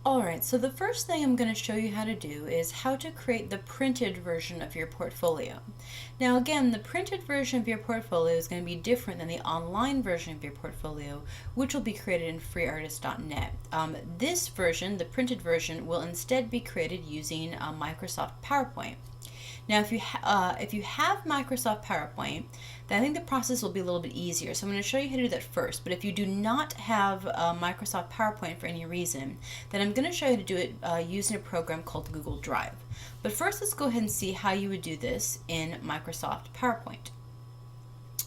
Alright, so the first thing I'm going to show you how to do is how to create the printed version of your portfolio. Now again, the printed version of your portfolio is going to be different than the online version of your portfolio, which will be created in freeartist.net. This version, the printed version, will instead be created using Microsoft PowerPoint. Now, if you have Microsoft PowerPoint, then I think the process will be a little bit easier. So I'm going to show you how to do that first. But if you do not have Microsoft PowerPoint for any reason, then I'm going to show you how to do it using a program called Google Drive. But first, let's go ahead and see how you would do this in Microsoft PowerPoint.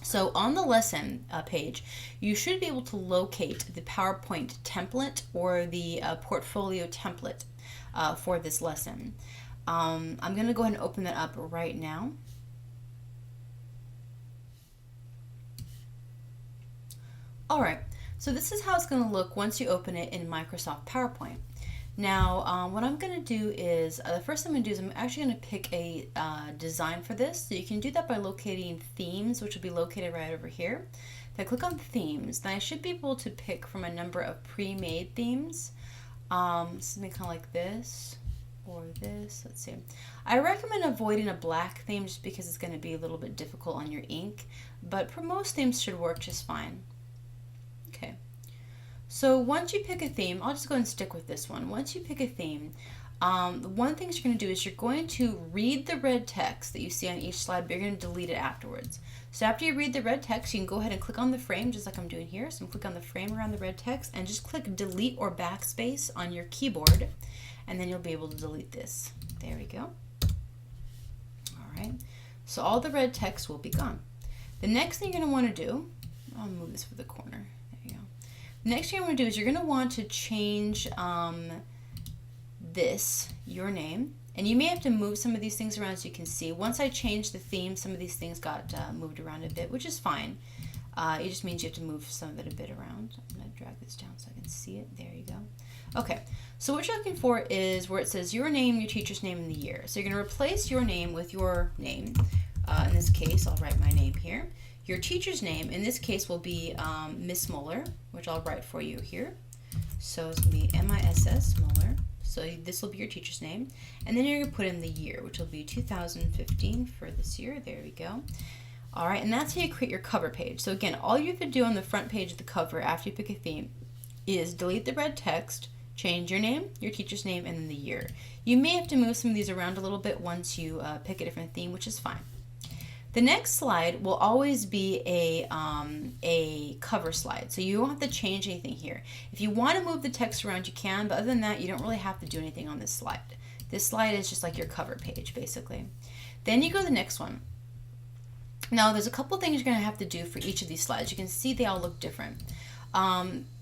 So on the lesson page, you should be able to locate the PowerPoint template or the portfolio template for this lesson. I'm going to go ahead and open that up right now. Alright, so this is how it's going to look once you open it in Microsoft PowerPoint. Now, what I'm going to do is, the first thing I'm going to do is I'm actually going to pick a design for this. So you can do that by locating themes, which will be located right over here. If I click on themes, then I should be able to pick from a number of pre-made themes. Something kind of like this. Or this, let's see. I recommend avoiding a black theme just because it's going to be a little bit difficult on your ink, but for most themes should work just fine. Okay, so once you pick a theme, I'll just go and stick with this one. Once you pick a theme, the one thing you're going to do is you're going to read the red text that you see on each slide, but you're going to delete it afterwards. So after you read the red text, you can go ahead and click on the frame just like I'm doing here. So I'm click on the frame around the red text and just click delete or backspace on your keyboard, and then you'll be able to delete this. There we go. Alright, so all the red text will be gone. The next thing you're going to want to do, I'll move this for the corner. There you go. The next thing you're going to do is you're going to want to change your name. And you may have to move some of these things around, as you can see. Once I changed the theme, some of these things got moved around a bit, which is fine. It just means you have to move some of it a bit around. I'm going to drag this down so I can see it. There you go. Okay, so what you're looking for is where it says your name, your teacher's name, and the year. So you're going to replace your name with your name. In this case, I'll write my name here. Your teacher's name, in this case, will be Miss Muller, which I'll write for you here. So it's going to be M-I-S-S, Muller. So this will be your teacher's name. And then you're going to put in the year, which will be 2015 for this year. There we go. All right, and that's how you create your cover page. So again, all you have to do on the front page of the cover after you pick a theme is delete the red text, change your name, your teacher's name, and then the year. You may have to move some of these around a little bit once you pick a different theme, which is fine. The next slide will always be a cover slide, so you won't have to change anything here. If you want to move the text around, you can, but other than that, you don't really have to do anything on this slide. This slide is just like your cover page, basically. Then you go to the next one. Now, there's a couple things you're going to have to do for each of these slides. You can see they all look different.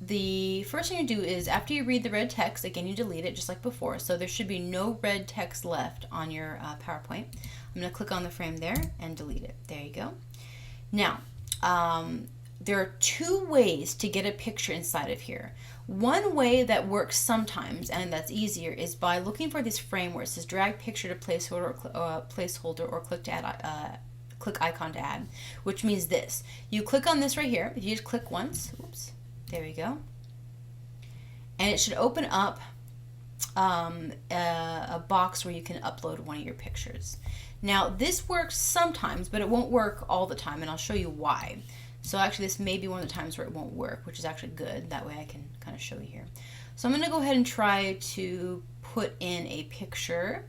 The first thing you do is after you read the red text, again, you delete it just like before, so there should be no red text left on your PowerPoint. I'm going to click on the frame there and delete it. There you go. Now, there are two ways to get a picture inside of here. One way that works sometimes, and that's easier, is by looking for this frame where it says drag picture to placeholder or click to add click icon to add, which means this. You click on this right here. If you just click once, oops, there we go. And it should open up a box where you can upload one of your pictures. Now, this works sometimes, but it won't work all the time, and I'll show you why. So actually, this may be one of the times where it won't work, which is actually good. That way I can kind of show you here. So I'm going to go ahead and try to put in a picture.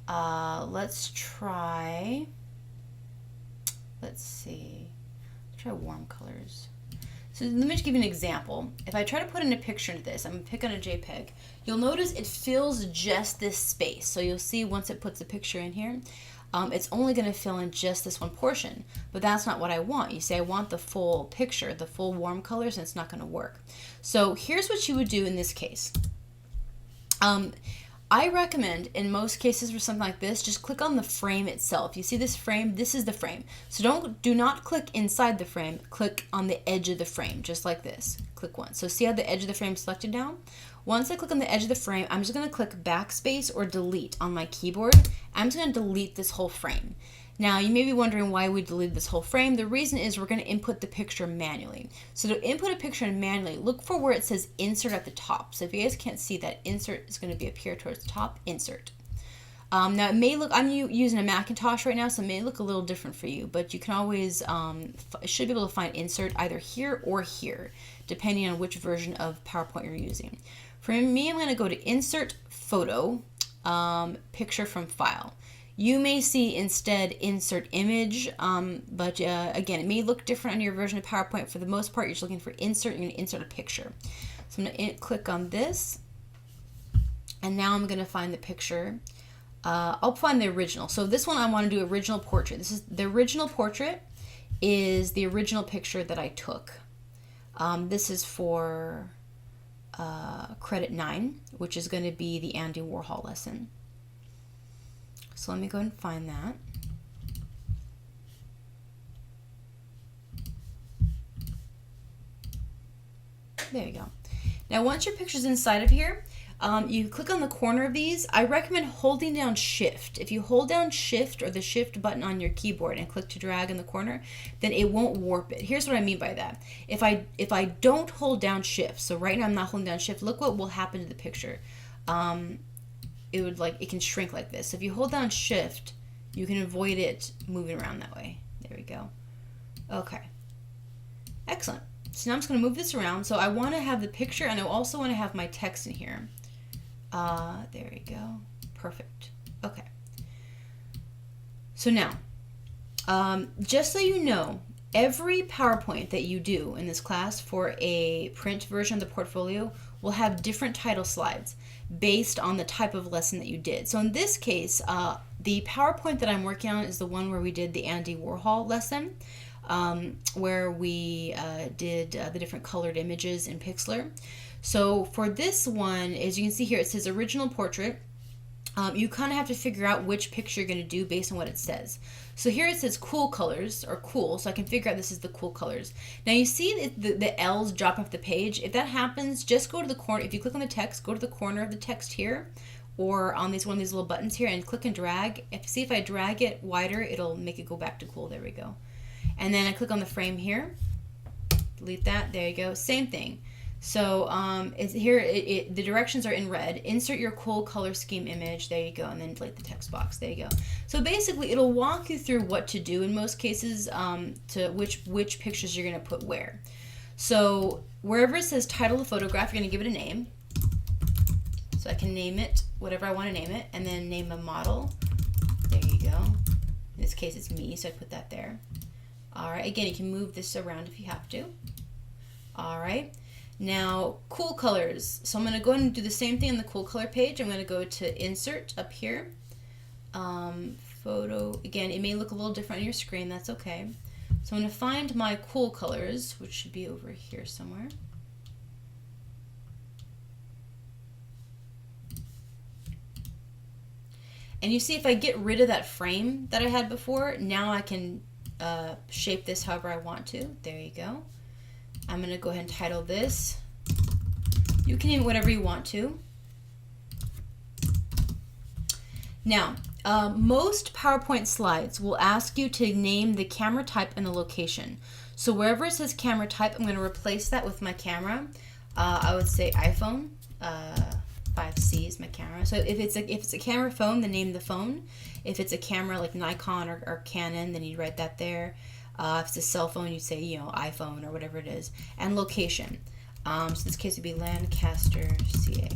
Let's see. Let's try warm colors. So let me just give you an example. If I try to put in a picture into this, I'm going to pick on a JPEG. You'll notice it fills just this space. So you'll see once it puts a picture in here, it's only going to fill in just this one portion. But that's not what I want. You see, I want the full picture, the full warm colors, and it's not going to work. So here's what you would do in this case. I recommend, in most cases for something like this, just click on the frame itself. You see this frame? This is the frame. So do not click inside the frame. Click on the edge of the frame, just like this. Click once. So see how the edge of the frame is selected down? Once I click on the edge of the frame, I'm just going to click backspace or delete on my keyboard. I'm just going to delete this whole frame. Now, you may be wondering why we deleted this whole frame. The reason is we're going to input the picture manually. So to input a picture manually, look for where it says insert at the top. So if you guys can't see that, insert is going to be up here towards the top, insert. Now it may look, I'm using a Macintosh right now, so it may look a little different for you, but you can always, should be able to find insert either here or here, depending on which version of PowerPoint you're using. For me, I'm going to go to insert photo, picture from file. You may see instead insert image, but again, it may look different on your version of PowerPoint. For the most part, you're just looking for insert, you're going to insert a picture. So I'm going to click on this, and now I'm going to find the picture. I'll find the original. So this one I want to do original portrait. This is the original portrait is the original picture that I took. This is for credit 9, which is going to be the Andy Warhol lesson. So let me go and find that. There you go. Now once your picture's inside of here, you click on the corner of these. I recommend holding down Shift. If you hold down Shift or the Shift button on your keyboard and click to drag in the corner, then it won't warp it. Here's what I mean by that. If I don't hold down Shift, so right now I'm not holding down Shift, look what will happen to the picture. It can shrink like this. So if you hold down Shift, you can avoid it moving around that way. There we go. Okay. Excellent. So now I'm just going to move this around. So I want to have the picture, and I also want to have my text in here. There we go. Perfect. Okay. So now, just so you know, every PowerPoint that you do in this class for a print version of the portfolio will have different title slides based on the type of lesson that you did. So in this case, the PowerPoint that I'm working on is the one where we did the Andy Warhol lesson, where we did the different colored images in Pixlr. So for this one, as you can see here, it says original portrait. You kind of have to figure out which picture you're going to do based on what it says. So here it says cool colors, or cool, so I can figure out this is the cool colors. Now you see the L's drop off the page. If that happens, just go to the corner. If you click on the text, go to the corner of the text here, or on one of these little buttons here, and click and drag. See if I drag it wider, it'll make it go back to cool. There we go. And then I click on the frame here, delete that, there you go, same thing. So it's here, the directions are in red. Insert your cool color scheme image, there you go, and then delete the text box, there you go. So basically it'll walk you through what to do in most cases, to which pictures you're gonna put where. So wherever it says title of photograph, you're gonna give it a name. So I can name it whatever I wanna name it, and then name a model, there you go. In this case it's me, so I put that there. All right, again, you can move this around if you have to. All right, now cool colors. So I'm gonna go ahead and do the same thing on the cool color page. I'm gonna go to insert up here. Photo, again, it may look a little different on your screen, that's okay. So I'm gonna find my cool colors, which should be over here somewhere. And you see if I get rid of that frame that I had before, now I can shape this however I want to. There you go. I'm going to go ahead and title this. You can name it whatever you want to. Now, most PowerPoint slides will ask you to name the camera type and the location. So wherever it says camera type, I'm going to replace that with my camera. I would say iPhone. 5C is my camera. So if it's a camera phone, then name the phone. If it's a camera like Nikon or Canon, then you write that there. If it's a cell phone, you say, iPhone or whatever it is. And location. So this case would be Lancaster, CA.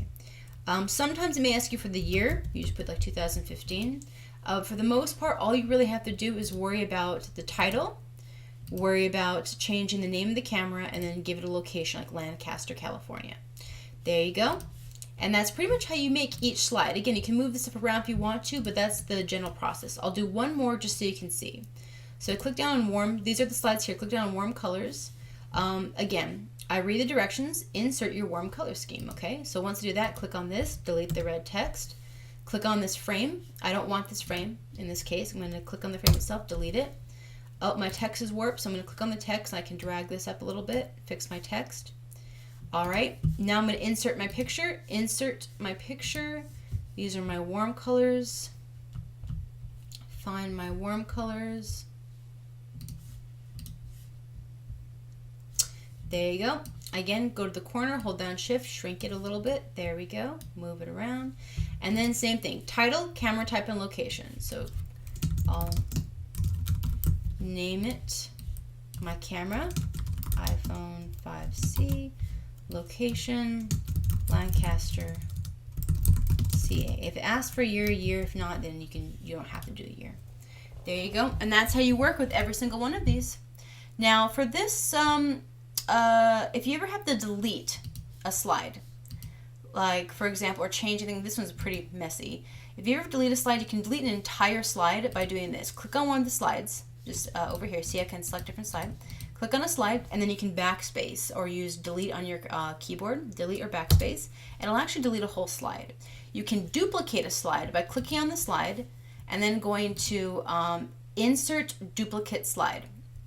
Sometimes it may ask you for the year. You just put like 2015. For the most part, all you really have to do is worry about the title, worry about changing the name of the camera, and then give it a location like Lancaster, California. There you go. And that's pretty much how you make each slide. Again, you can move this stuff around if you want to, but that's the general process. I'll do one more just so you can see. So click down on warm, these are the slides here, click down on warm colors. Again, I read the directions, insert your warm color scheme, okay? So once I do that, click on this, delete the red text. Click on this frame. I don't want this frame in this case. I'm going to click on the frame itself, delete it. Oh, my text is warped, so I'm going to click on the text and I can drag this up a little bit, fix my text. All right, now I'm going to insert my picture. Insert my picture. These are my warm colors. find my warm colors. There you go. Again, go to the corner, hold down shift, shrink it a little bit. There we go. Move it around. And then same thing. Title, camera type, and location. So I'll name it my camera, iPhone 5C, location, Lancaster, CA. If it asks for year, if not, then you don't have to do a year. There you go. And that's how you work with every single one of these. Now for this, if you ever have to delete a slide, like for example, or change anything, this one's pretty messy. If you ever delete a slide, you can delete an entire slide by doing this. Click on one of the slides, just over here. See, I can select different slide. Click on a slide, and then you can backspace or use delete on your keyboard, delete or backspace, and it'll actually delete a whole slide. You can duplicate a slide by clicking on the slide and then going to insert duplicate slide.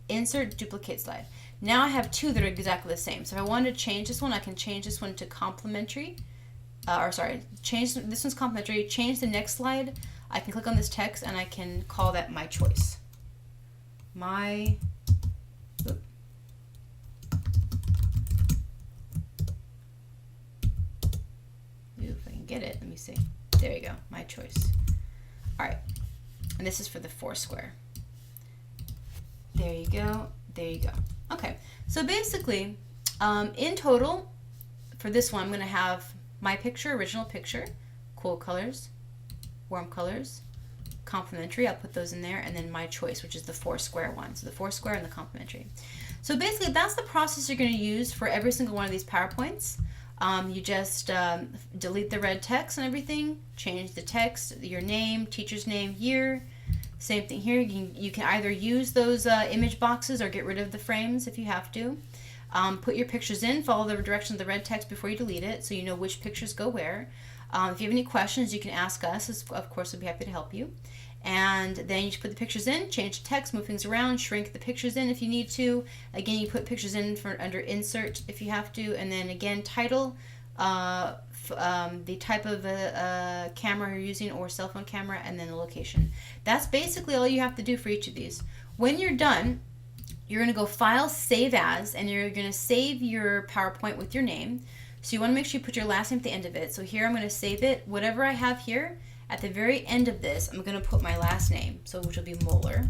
Insert duplicate slide. Now I have two that are exactly the same. So if I wanted to change this one, I can change this one to complementary. Change this one's complementary. Change the next slide. I can click on this text and I can call that my choice. My. Oops. Ooh, if I can get it, let me see. There you go. My choice. All right, and this is for the Foursquare. There you go. There you go. Okay, so basically, in total, for this one, I'm going to have my picture, original picture, cool colors, warm colors, complementary, I'll put those in there, and then my choice, which is the Foursquare one. So the Foursquare and the complementary. So basically, that's the process you're going to use for every single one of these PowerPoints. You just delete the red text and everything, change the text, your name, teacher's name, year. Same thing here. You can either use those image boxes or get rid of the frames if you have to. Put your pictures in, follow the directions of the red text before you delete it so you know which pictures go where. If you have any questions, you can ask us. Of course, we'll be happy to help you. And then you just put the pictures in, change the text, move things around, shrink the pictures in if you need to. Again, you put pictures in for under insert if you have to. And then again, title, the type of camera you're using or cell phone camera, and then the location. That's basically all you have to do for each of these. When you're done, you're going to go File, Save As, and you're going to save your PowerPoint with your name. So you want to make sure you put your last name at the end of it. So here I'm going to save it. Whatever I have here, at the very end of this, I'm going to put my last name, so which will be Moeller.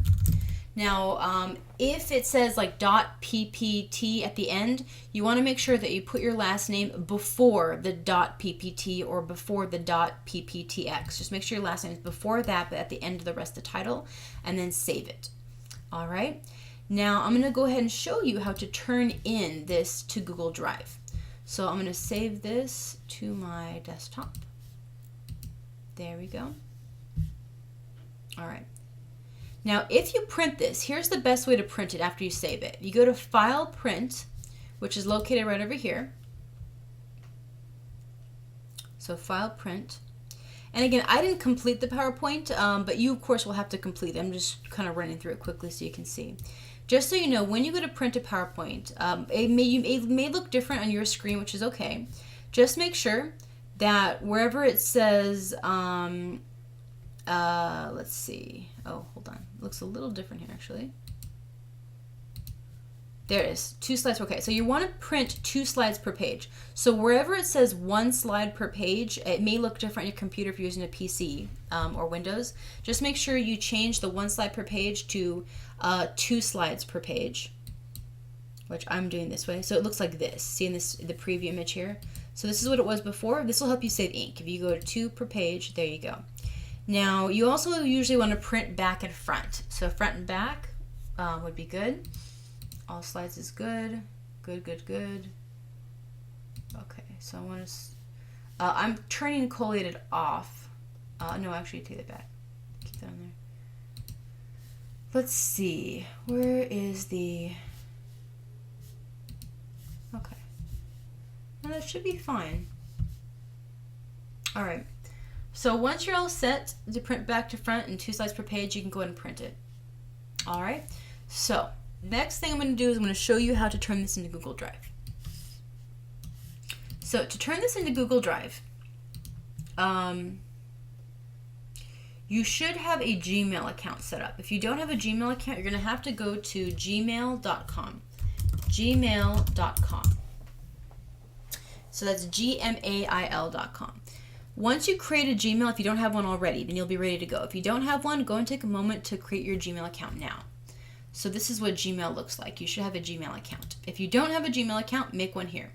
Now, if it says like .ppt at the end, you want to make sure that you put your last name before the .ppt or before the .pptx. Just make sure your last name is before that, but at the end of the rest of the title, and then save it. All right. Now, I'm going to go ahead and show you how to turn in this to Google Drive. So I'm going to save this to my desktop. There we go. All right. Now, if you print this, here's the best way to print it after you save it. You go to File, Print, which is located right over here. So File, Print. And again, I didn't complete the PowerPoint, but you, of course, will have to complete it. I'm just kind of running through it quickly so you can see. Just so you know, when you go to print a PowerPoint, it may look different on your screen, which is okay. Just make sure that wherever it says, let's see. Oh, hold on. It looks a little different here, actually. There it is. 2 slides. Okay, so you want to print 2 slides per page. So wherever it says 1 slide per page, it may look different on your computer if you're using a PC or Windows. Just make sure you change the 1 slide per page to 2 slides per page, which I'm doing this way. So it looks like this. See in the preview image here? So this is what it was before. This will help you save ink. If you go to 2 per page, there you go. Now, you also usually want to print back and front. So front and back would be good. All slides is good. Good, good, good. Okay, so I want to... I'm turning collated off. No, actually, take it back. Keep that on there. Let's see. Where is the... Okay. Now, that should be fine. All right. So once you're all set to print back to front and 2 slides per page, you can go ahead and print it. All right. So next thing I'm going to do is I'm going to show you how to turn this into Google Drive. you you should have a Gmail account set up. If you don't have a Gmail account, you're going to have to go to gmail.com. Gmail.com. So that's gmail.com. Once you create a Gmail, if you don't have one already, then you'll be ready to go. If you don't have one, go and take a moment to create your Gmail account now. So this is what Gmail looks like. You should have a Gmail account. If you don't have a Gmail account, make one here.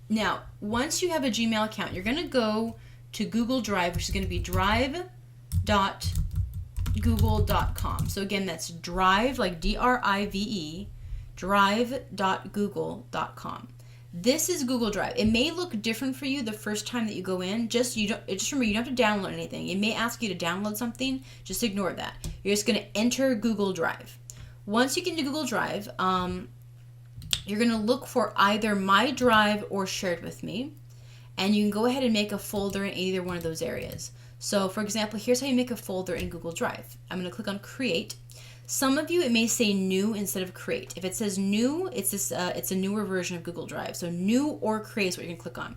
Now, once you have a Gmail account, you're going to go to Google Drive, which is going to be drive.google.com. So again, that's drive, like D-R-I-V-E, drive.google.com. This is Google Drive. It may look different for you the first time that you go in. Just remember, you don't have to download anything. It may ask you to download something. Just ignore that. You're just going to enter Google Drive. Once you get into Google Drive, you're going to look for either My Drive or Shared With Me. And you can go ahead and make a folder in either one of those areas. So for example, here's how you make a folder in Google Drive. I'm going to click on Create. Some of you, it may say New instead of Create. If it says New, it's a newer version of Google Drive. So New or Create is what you're going to click on.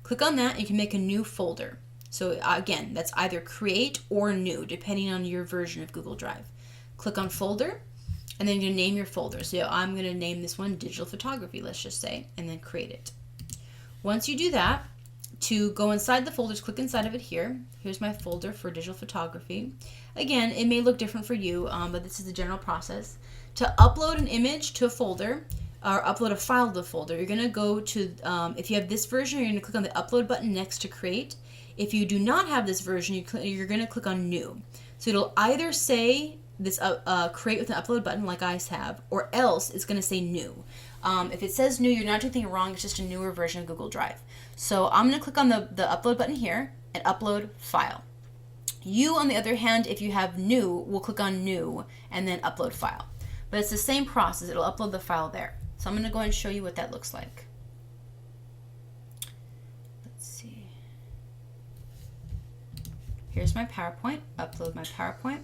Click on that and you can make a new folder. So again, that's either Create or New, depending on your version of Google Drive. Click on Folder, and then you're going to name your folder. So I'm going to name this one Digital Photography, let's just say, and then create it. Once you do that, to go inside the folders, click inside of it here. Here's my folder for digital photography. Again, it may look different for you, but this is the general process. To upload an image to a folder, or upload a file to the folder, you're going to go to, if you have this version, you're going to click on the upload button next to create. If you do not have this version, you're going to click on new. So it'll either say this create with an upload button like I have, or else it's going to say new. If it says new, you're not doing anything wrong. It's just a newer version of Google Drive. So I'm going to click on the upload button here and upload file. You, on the other hand, if you have new, will click on new and then upload file. But it's the same process. It'll upload the file there. So I'm going to go and show you what that looks like. Let's see. Here's my PowerPoint. Upload my PowerPoint.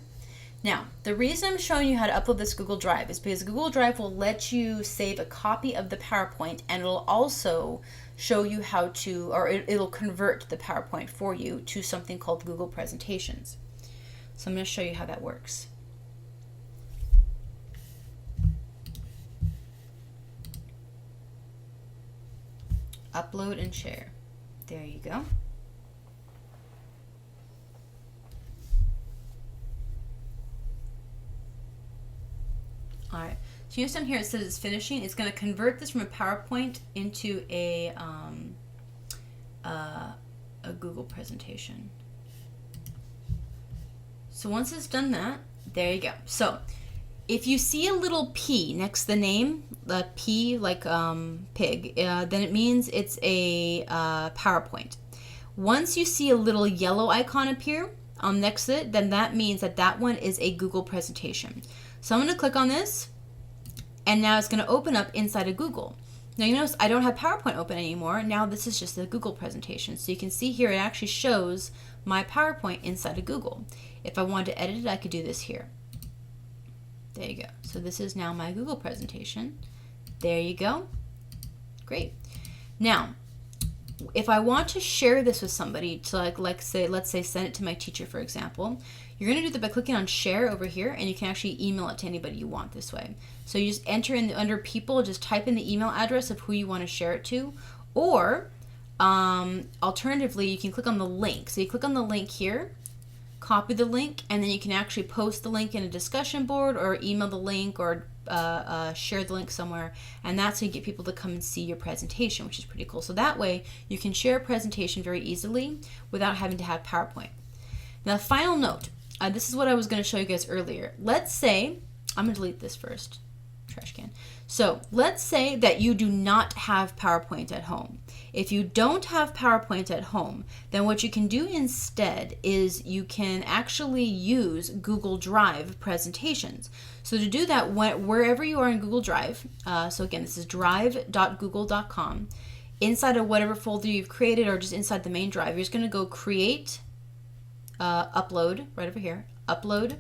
Now, the reason I'm showing you how to upload this Google Drive is because Google Drive will let you save a copy of the PowerPoint, and it'll also show you how to, or it'll convert the PowerPoint for you to something called Google Presentations. So I'm going to show you how that works. Upload and share. There you go. Alright, so you understand here it says it's finishing. It's going to convert this from a PowerPoint into a Google presentation. So once it's done that, there you go. So if you see a little P next to the name, the P like pig, then it means it's a PowerPoint. Once you see a little yellow icon appear next to it, then that means that that one is a Google presentation. So I'm going to click on this, and now it's going to open up inside of Google. Now you notice I don't have PowerPoint open anymore. Now this is just a Google presentation. So you can see here it actually shows my PowerPoint inside of Google. If I wanted to edit it, I could do this here. There you go. So this is now my Google presentation. There you go. Great. Now, if I want to share this with somebody, to let's say send it to my teacher, for example, you're going to do that by clicking on share over here, and you can actually email it to anybody you want this way. So you just enter in under people, just type in the email address of who you want to share it to, or alternatively, you can click on the link. So you click on the link here, copy the link, and then you can actually post the link in a discussion board or email the link or share the link somewhere, and that's how you get people to come and see your presentation, which is pretty cool. So that way you can share a presentation very easily without having to have PowerPoint. Now, final note, this is what I was going to show you guys earlier. Let's say, I'm going to delete this first, trash can. So let's say that you do not have PowerPoint at home. If you don't have PowerPoint at home, then what you can do instead is you can actually use Google Drive presentations. So to do that, wherever you are in Google Drive, so again, this is drive.google.com, inside of whatever folder you've created or just inside the main drive, you're just going to go create, upload, right over here, upload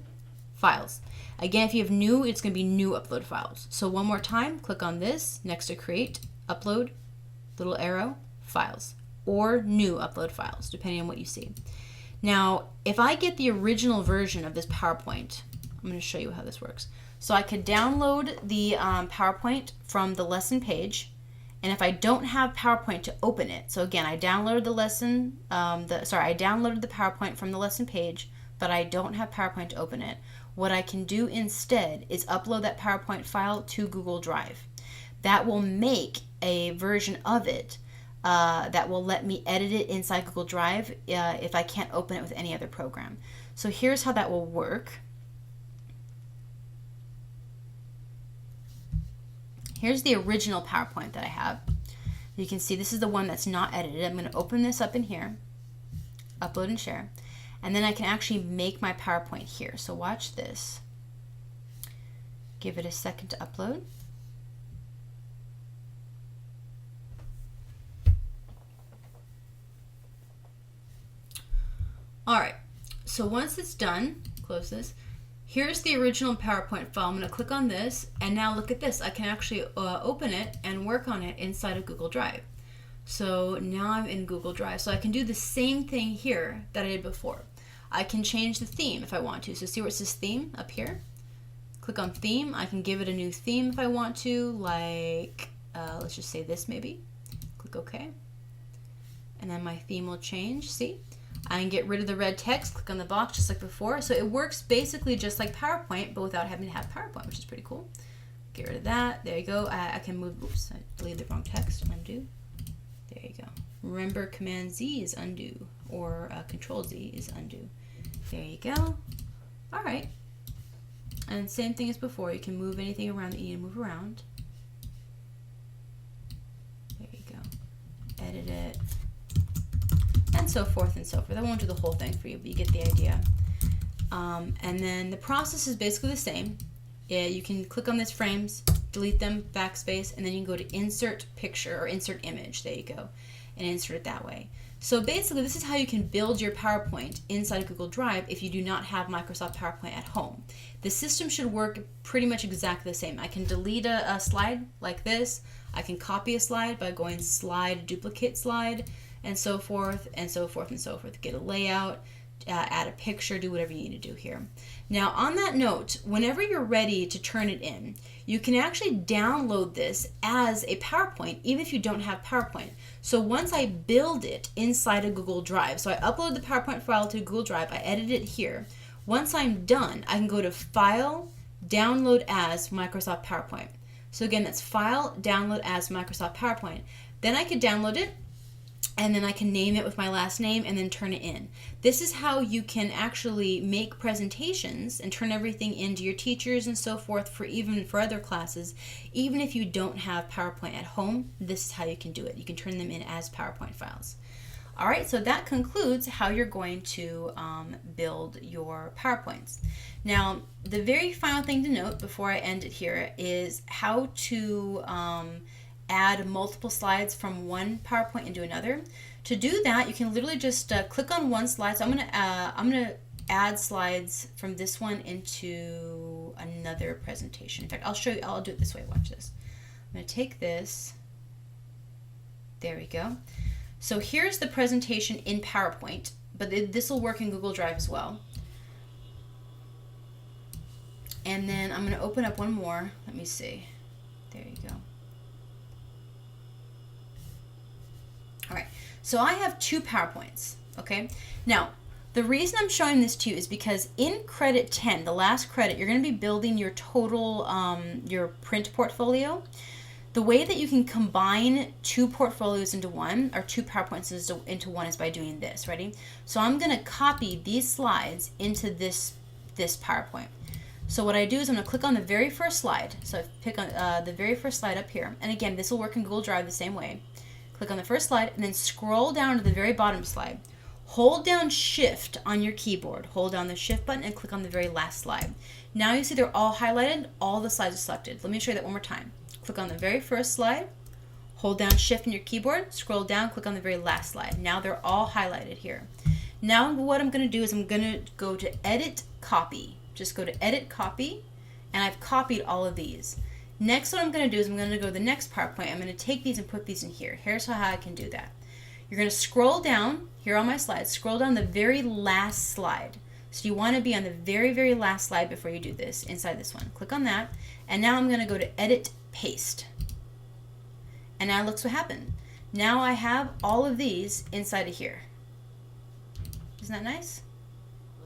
files. Again, if you have new, it's going to be new upload files. So one more time, click on this, next to create, upload, little arrow, files, or new upload files, depending on what you see. Now, if I get the original version of this PowerPoint, I'm going to show you how this works. So I could download the PowerPoint from the lesson page, and if I don't have PowerPoint to open it, so again, I downloaded the lesson, I downloaded the PowerPoint from the lesson page, but I don't have PowerPoint to open it. What I can do instead is upload that PowerPoint file to Google Drive. That will make a version of it that will let me edit it inside Google Drive if I can't open it with any other program. So here's how that will work. Here's the original PowerPoint that I have. You can see this is the one that's not edited. I'm going to open this up in here, upload and share, and then I can actually make my PowerPoint here. So watch this. Give it a second to upload. All right, so once it's done, close this. Here's the original PowerPoint file. I'm going to click on this, and now look at this. I can actually open it and work on it inside of Google Drive. So now I'm in Google Drive. So I can do the same thing here that I did before. I can change the theme if I want to. So see where it says theme up here? Click on theme. I can give it a new theme if I want to, like, let's just say this maybe. Click OK. And then my theme will change, see? I can get rid of the red text, click on the box just like before. So it works basically just like PowerPoint, but without having to have PowerPoint, which is pretty cool. Get rid of that. There you go. I can move, oops, I deleted the wrong text. Undo. There you go. Remember, Command Z is undo, or Control Z is undo. There you go. All right. And same thing as before. You can move anything around that you need to move around. There you go. Edit it. And so forth and so forth. I won't do the whole thing for you, but you get the idea. And then the process is basically the same. Yeah, you can click on these frames, delete them, backspace, and then you can go to insert picture or insert image. There you go. And insert it that way. So basically, this is how you can build your PowerPoint inside of Google Drive if you do not have Microsoft PowerPoint at home. The system should work pretty much exactly the same. I can delete a slide like this. I can copy a slide by going slide, duplicate slide, and so forth, and so forth, and so forth. Get a layout, add a picture, do whatever you need to do here. Now, on that note, whenever you're ready to turn it in, you can actually download this as a PowerPoint, even if you don't have PowerPoint. So once I build it inside of Google Drive, so I upload the PowerPoint file to Google Drive, I edit it here. Once I'm done, I can go to File, Download as Microsoft PowerPoint. So again, that's File, Download as Microsoft PowerPoint. Then I could download it, and then I can name it with my last name and then turn it in. This is how you can actually make presentations and turn everything into your teachers and so forth for other classes. Even if you don't have PowerPoint at home, this is how you can do it. You can turn them in as PowerPoint files. All right, so that concludes how you're going to build your PowerPoints. Now, the very final thing to note before I end it here is how to add multiple slides from one PowerPoint into another. To do that, you can literally just click on one slide. So I'm gonna add slides from this one into another presentation. In fact, I'll show you. I'll do it this way. Watch this. I'm gonna take this. There we go. So here's the presentation in PowerPoint, but this will work in Google Drive as well. And then I'm gonna open up one more. Let me see. There you go. All right, so I have two PowerPoints, okay? Now, the reason I'm showing this to you is because in credit 10, the last credit, you're gonna be building your total, your print portfolio. The way that you can combine two portfolios into one, or two PowerPoints into one, is by doing this, ready? So I'm gonna copy these slides into this PowerPoint. So what I do is I'm gonna click on the very first slide. So I pick on the very first slide up here. And again, this will work in Google Drive the same way. Click on the first slide and then scroll down to the very bottom slide. Hold down Shift on your keyboard. Hold down the Shift button and click on the very last slide. Now you see they're all highlighted. All the slides are selected. Let me show you that one more time. Click on the very first slide. Hold down Shift on your keyboard. Scroll down. Click on the very last slide. Now they're all highlighted here. Now what I'm going to do is I'm going to go to Edit Copy. Just go to Edit Copy, and I've copied all of these. Next, what I'm going to do is I'm going to go to the next PowerPoint. I'm going to take these and put these in here. Here's how I can do that. You're going to scroll down here on my slide, scroll down the very last slide. So you want to be on the very, very last slide before you do this, inside this one. Click on that. And now I'm going to go to Edit, Paste. And now look what happened. Now I have all of these inside of here. Isn't that nice?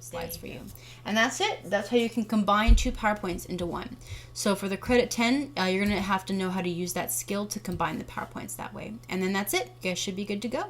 Slides for you. And that's it. That's how you can combine 2 PowerPoints into one. So for the Credit 10, you're going to have to know how to use that skill to combine the PowerPoints that way. And then that's it. You guys should be good to go.